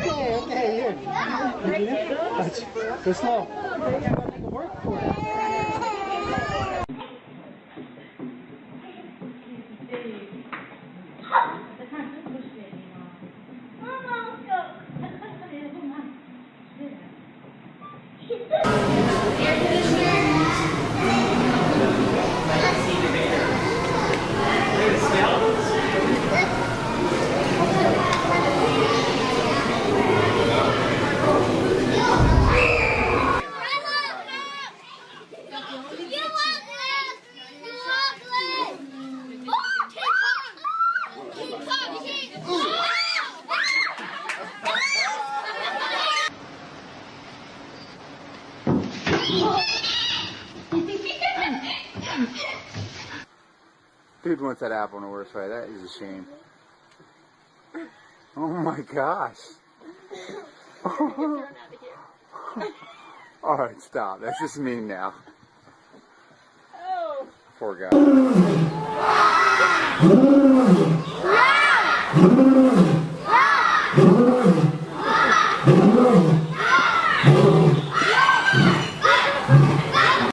Okay, here. Go slow. Work for it. Dude wants that apple in a worse way. That is a shame. Oh my gosh. Alright, stop. That's just mean now. Oh. Poor guy.